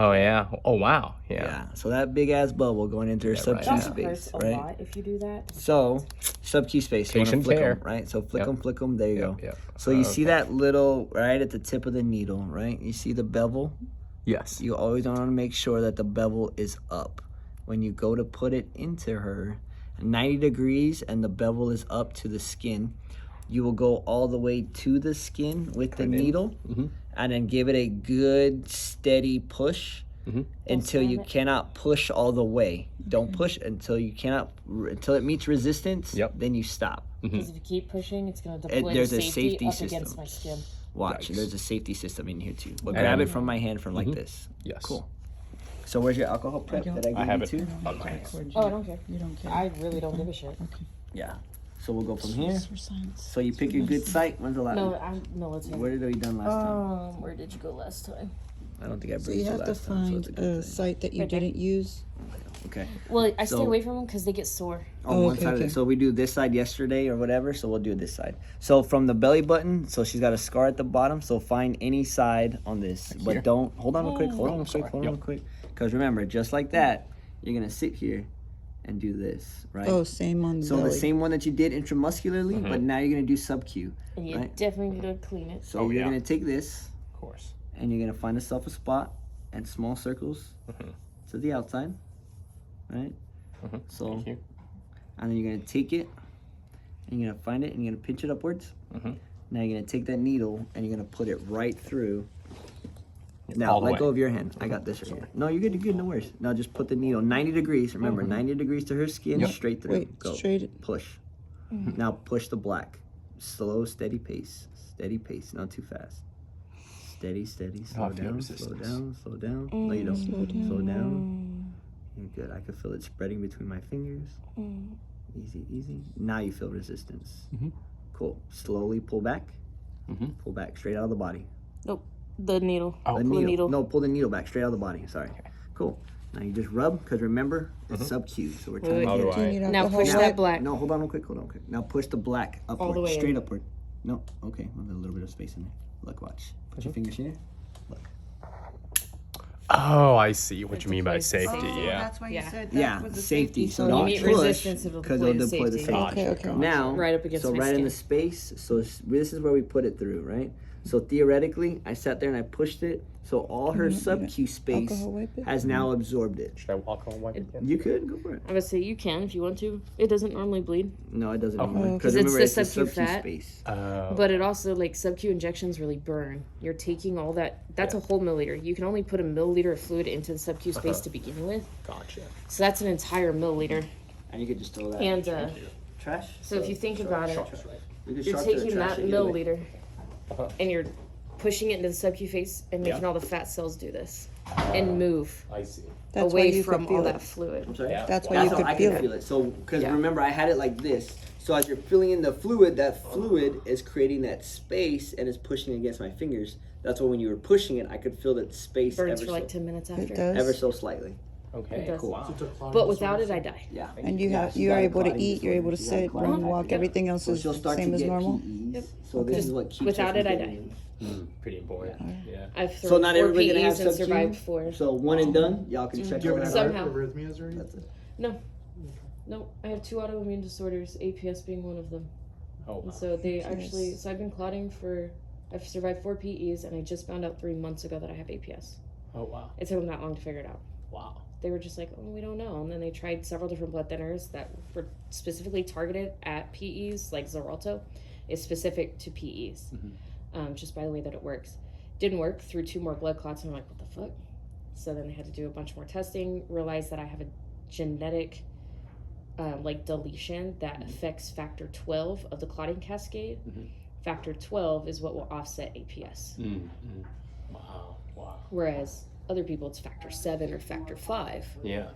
Oh yeah. Oh wow. Yeah. Yeah. So that big ass bubble going into her Yeah, sub right. Q It Also space, hurts a right? lot if you do that. So sub Q space. You want to Patient flick care. them, right? So flick Yep. them, flick them. There you Yep, go. yep. So you see Okay. that little right at the tip of the needle, right? You see the bevel. Yes. You always want to make sure that the bevel is up. When you go to put it into her, 90 degrees and the bevel is up to the skin, you will go all the way to the skin with the needle and then give it a good steady push until you cannot push all the way. Don't push until you cannot, until it meets resistance, Yep. then you stop. Because if you keep pushing, it's going to deploy There's the a safety safety up system. against my skin. Watch, Yikes. there's a safety system in here too. But grab it from my hand from like this. Yes. Cool. So where's your alcohol prep that I gave I have you it too? on my hand. Oh, I don't care. You don't care. I really don't give a shit. Yeah. So we'll go from here. For science. So you pick your good site. When's the last? No, I'm military. Where did we done last time? Where did you go last time? I don't think I So briefed you you have to last time. So find it's a good a thing. site that you Right there. didn't use. Okay. Well, I stay So- away from them because they get sore. On one okay, side of okay. it. So we do this side yesterday or whatever. So we'll do this side. So from the belly button, so she's got a scar at the bottom. So find any side on this, here? but don't hold on real quick. Hold on real quick. sorry. Hold on real quick. Because remember, just like that, you're gonna sit here and do this, right? Oh, same on the So belly. the same one that you did intramuscularly, but now you're gonna do sub Q. And you Right. definitely need to clean it. So Oh, you're yeah. gonna take this Of course. and you're gonna find yourself a spot and small circles to the outside, right? So, Thank you. and then you're gonna take it and you're gonna find it and you're gonna pinch it upwards. Now you're gonna take that needle and you're gonna put it right through. Now All the let way. go of your hand. I got this right here. No, you're good. You're good. No worries. Now just put the needle 90 degrees. Remember, 90 degrees to her skin, straight through. Wait, Go. straight. Push. Now push the black. Slow, steady pace. Steady pace. Not too fast. Steady, steady. Slow I feel down. Slow resistance. down. Slow down. No, you don't. Slow down. You're good. I can feel it spreading between my fingers. Easy, easy. Now you feel resistance. Cool. Slowly pull back. Pull back straight out of the body. Nope. The needle. Oh, The Pull the needle. No, pull the needle back straight out of the body. Sorry. Cool. Now you just rub because remember it's sub Q. So we're trying How to do get. Do you need Now alcohol push wipe? that black. No, hold on real quick. Hold on real quick. Now push the black upward, the way straight in. upward. No, okay. Well, there's a little bit of space in there. Look, watch. Put your fingers here. Oh, I see what you mean by deploys the safety. safety. Yeah. That's why you Yeah. said Yeah, was the safety. So When you don't meet push resistance, it'll because deploy it'll the deploy the safety. safety. Okay, okay. Now, Right up against so my right in skin. the space. So this is where we put it through, right? So theoretically, I sat there and I pushed it. So all her sub Q space alcohol wipe it? has now absorbed it. Should I alcohol wipe again? You could go for it. I would say you can if you want to. It doesn't normally bleed, No, it doesn't. okay. Because 'Cause it's remember, the it's the sub-Q sub Q fat. space. but it also like sub-Q injections really burn. You're taking all that. That's a whole milliliter. You can only put a milliliter of fluid into the sub-Q space to begin with. Gotcha. So that's an entire milliliter. And you could just throw that And trash. so if you think about it, You could you're sharp to the taking trash that it either way. milliliter and you're pushing it into the sub-Q face and making all the fat cells do this and move I see. That's why away you from could all feel that it. fluid. I'm sorry? Yeah. That's why That's you how could I feel can it. feel it. So, because Yeah. remember, I had it like this. So as you're filling in the fluid, that fluid is creating that space and is pushing against my fingers. That's why when you were pushing it, I could feel that space Burns ever for like so, 10 minutes It after. does. ever so slightly. Okay. does. Cool. But without it, I die. Yeah. And you Yeah, have she's you got are a able to clotting eat, you're able to disorder. She's got a sit, run, clotting. walk, everything else So is she'll start same to as get normal. PEs. So this is what keeps Without her it, from I getting die. Pretty important. Yeah. I've So thrown not 4 everybody gonna have PEs and sub-Q? survived 4. So one and done, y'all can check Do you all have that any out. Somehow. arrhythmias or anything? That's it. No, I have 2 autoimmune disorders, APS being one of them. Oh, And wow. so they actually, so I've been clotting I've survived 4 PEs, and I just found out 3 months ago that I have APS. Oh, wow. It took them that long to figure it out. Wow. They were just like, oh, we don't know. And then they tried several different blood thinners that were specifically targeted at PEs, like Xarelto is specific to PEs, just by the way that it works. Didn't work, through 2 more blood clots, and I'm like, what the fuck? So then they had to do a bunch more testing, realized that I have a genetic deletion that affects factor 12 of the clotting cascade. Factor 12 is what will offset APS. Wow. Wow. Whereas other people, it's factor 7 or factor 5. Yeah.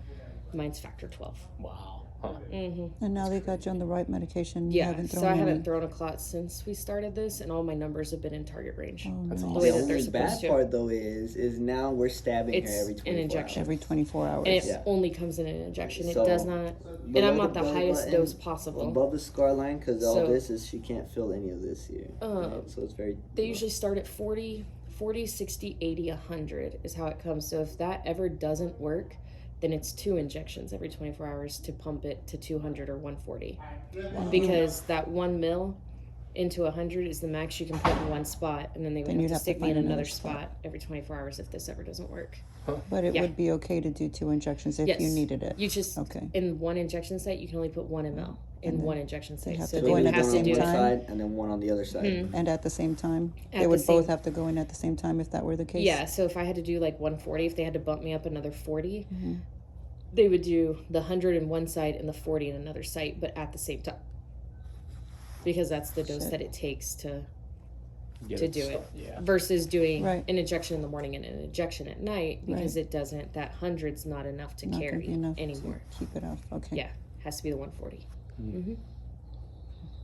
Mine's factor 12. Wow. Huh. And now they got you on the right medication. You Yeah, haven't so thrown I haven't any. thrown a clot since we started this, and all my numbers have been in target range. That's The awesome. way The that they're only bad supposed to. part though is now we're stabbing It's her every an 24 injection. hours. Every 24 hours. And it Yeah. only comes in an injection. It So, does not, and below I'm not the belly highest button, dose possible. Above the scar line, because all So- this is she can't feel any of this here. right? So it's very They usually start at 40 140, 60, 80, 100 is how it comes. So if that ever doesn't work, then it's 2 injections every 24 hours to pump it to 200 or 140. Because that 1 mil into 100 is the max you can put in one spot, and then they would Then have you'd to have to stick me in find another another spot. spot every 24 hours if this ever doesn't work. But it Yeah. would be okay to do 2 injections if you Yes. needed it. You just, Okay. in one injection site, you can only put 1 ml in And one injection site. have So to they go in would at the have to same do time? it. side and then one on the other side. Mhm. And at the same time? At They the would both same- have to go in at the same time if that were the case? Yeah, so if I had to do like 140, if they had to bump me up another 40, Mhm. they would do the 100 in one site and the 40 in another site, but at the same time. Because that's the dose Shit. that it takes to Get do it. started. Yeah. Versus doing Right. an injection in the morning and an injection at night, because it doesn't, that 100's not enough to Not gonna carry be enough anymore. to keep it off. Okay. Yeah, has to be the 140.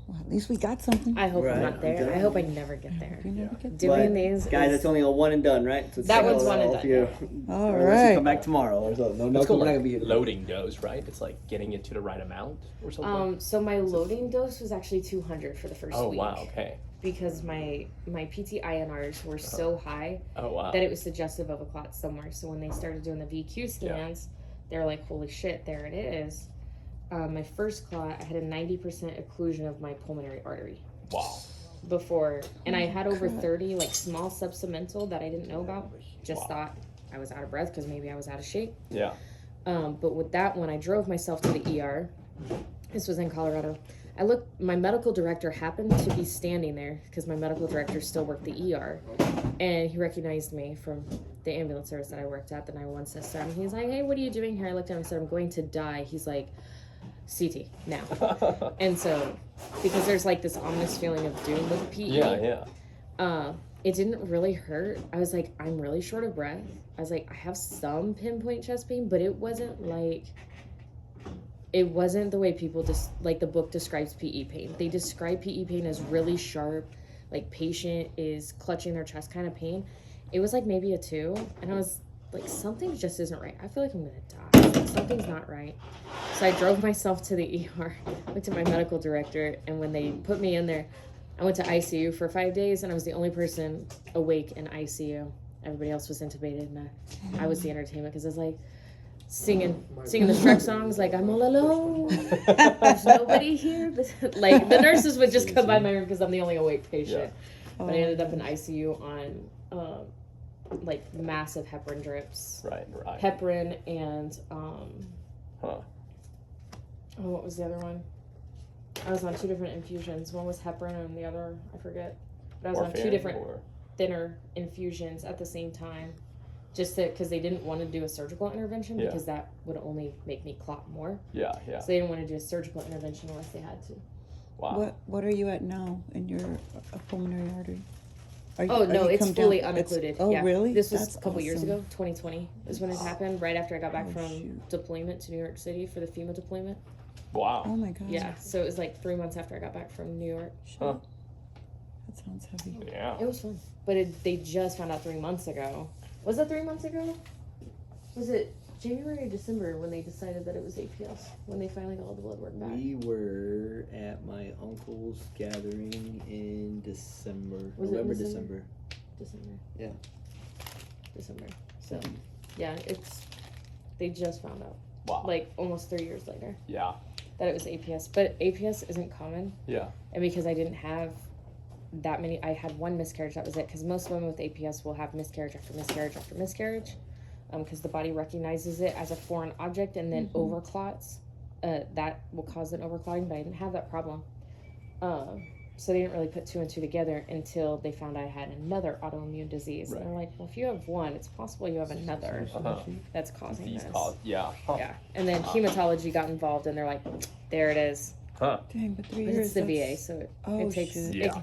Well, at least we got something. I hope I'm Right, not there. okay. I hope I never get there. You never get Doing these Guys, is- that's only a one and done, right? So That one's so one and if done, you- All unless you right. come back tomorrow or something. No, It's we're called not like gonna be here. loading dose, right? It's like getting it to the right amount or something. So my loading dose was actually 200 for the first Oh week. wow. Okay. Because my PT-INRs were so high Oh wow. that it was suggestive of a clot somewhere. So when they started doing the VQ scans, they were like, holy shit, there it is. My first clot, I had a 90% occlusion of my pulmonary artery Wow. before. And I had over God. 30 like small subsegmental that I didn't know about. Just Wow. thought I was out of breath because maybe I was out of shape. Yeah. But with that one, I drove myself to the ER. This was in Colorado. My medical director happened to be standing there because my medical director still worked the ER. And he recognized me from the ambulance service that I worked at, the 911 system. He's like, hey, what are you doing here? I looked at him and said, I'm going to die. He's like, CT now. And so, because there's like this ominous feeling of doom with PE. Yeah. It didn't really hurt. I was like, I'm really short of breath. I was like, I have some pinpoint chest pain, but it wasn't the way people just like the book describes PE pain. They describe PE pain as really sharp, like patient is clutching their chest kind of pain. It was like maybe a 2, and I was like, something just isn't right. I feel like I'm gonna die. Like, something's not right. So I drove myself to the ER, looked at my medical director, and when they put me in there, I went to ICU for 5 days, and I was the only person awake in ICU. Everybody else was intubated, and I was the entertainment because I was like singing the Shrek songs, like I'm all alone. There's nobody here. Like the nurses would just come by my room because I'm the only awake patient. But I ended up in ICU on like massive heparin drips. Right. Heparin and Huh. what was the other one? I was on 2 different infusions. One was heparin and the other I forget. But I was on 2 Warfarin different or- thinner infusions at the same time, just because they didn't want to do a surgical intervention Yeah. because that would only make me clot more. Yeah. So they didn't want to do a surgical intervention unless they had to. Wow. What are you at now in your pulmonary artery? Are Oh are no, you it's come fully down- unoccluded. Oh Yeah. really? This was That's a couple years awesome. ago. 2020 is when it happened. Right after I got back Oh, from shoot. deployment to New York City for the FEMA deployment. Wow. Oh my god. Yeah, so it was like 3 months after I got back from New York. Shit. Huh. That sounds heavy. Yeah. It was fun, but they just found out 3 months ago. Was it 3 months ago? Was it January or December when they decided that it was APS? When they finally got all the blood work back? We were at my uncle's gathering in December. Was it November, December? December. December. Yeah. December. So, yeah, they just found out, Wow. like almost 3 years later, Yeah. that it was APS. But APS isn't common, Yeah. and because I didn't have that many, I had 1 miscarriage. That was it. Because most women with APS will have miscarriage after miscarriage after miscarriage, because the body recognizes it as a foreign object and then overclots. That will cause an overclotting, but I didn't have that problem. So they didn't really put 2 and 2 together until they found I had another autoimmune disease. Right. And they're like, well, if you have 1, it's possible you have another Uh-huh. that's causing These this. cause. Yeah. Huh. Yeah. And then hematology got involved, and they're like, there it is. Huh. Dang, but 3 But years. it's the VA, that's- so Oh, it takes. shit. Yeah.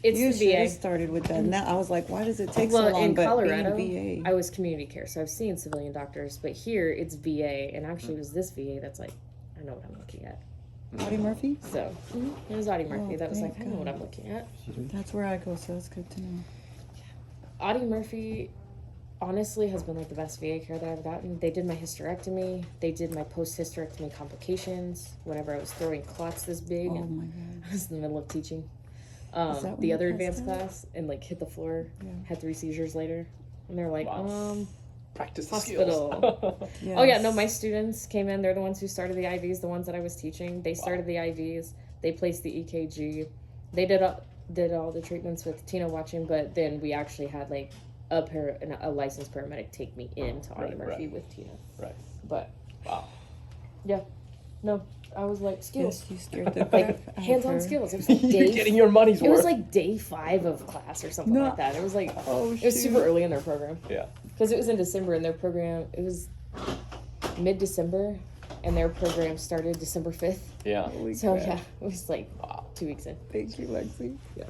It's You the should VA. have started with that. Now I was like, why does it take Well, so long? in But Colorado, being VA. I was community care, so I've seen civilian doctors, but here it's VA, and actually it was this VA that's like, I know what I'm looking at. Audie Murphy? So it was Audie Murphy Oh, that was like, I thank know what God. I'm looking at. That's where I go, so that's good to know. Audie Murphy honestly has been like the best VA care that I've gotten. They did my hysterectomy, they did my post-hysterectomy complications whenever I was throwing clots this big, Oh and my god. I was in the middle of teaching. Is that when the you other passed advanced out? class and like hit the floor, Yeah. had 3 seizures later, and they're like, Wow. Practice the hospital. skills. Yes. Oh yeah, no, my students came in. They're the ones who started the IVs. The ones that I was teaching, they Wow. started the IVs. They placed the EKG. They did all the treatments with Tina watching, but then we actually had like a licensed paramedic take me in to Audie Right, Murphy right. with Tina. Right. But Wow. no, I was like skills, Yes, you scared the crap like out of hands-on her. skills. It was like You're day. getting your money's It worth. was like day 5 of class or something No. like that. It was like Oh, it was super early in their program. Yeah. Because it was in December and their program, it was mid-December and their program started December 5th. Yeah. Holy So crap. yeah, it was like Wow. 2 weeks in. Thank you, Lexi. Yeah.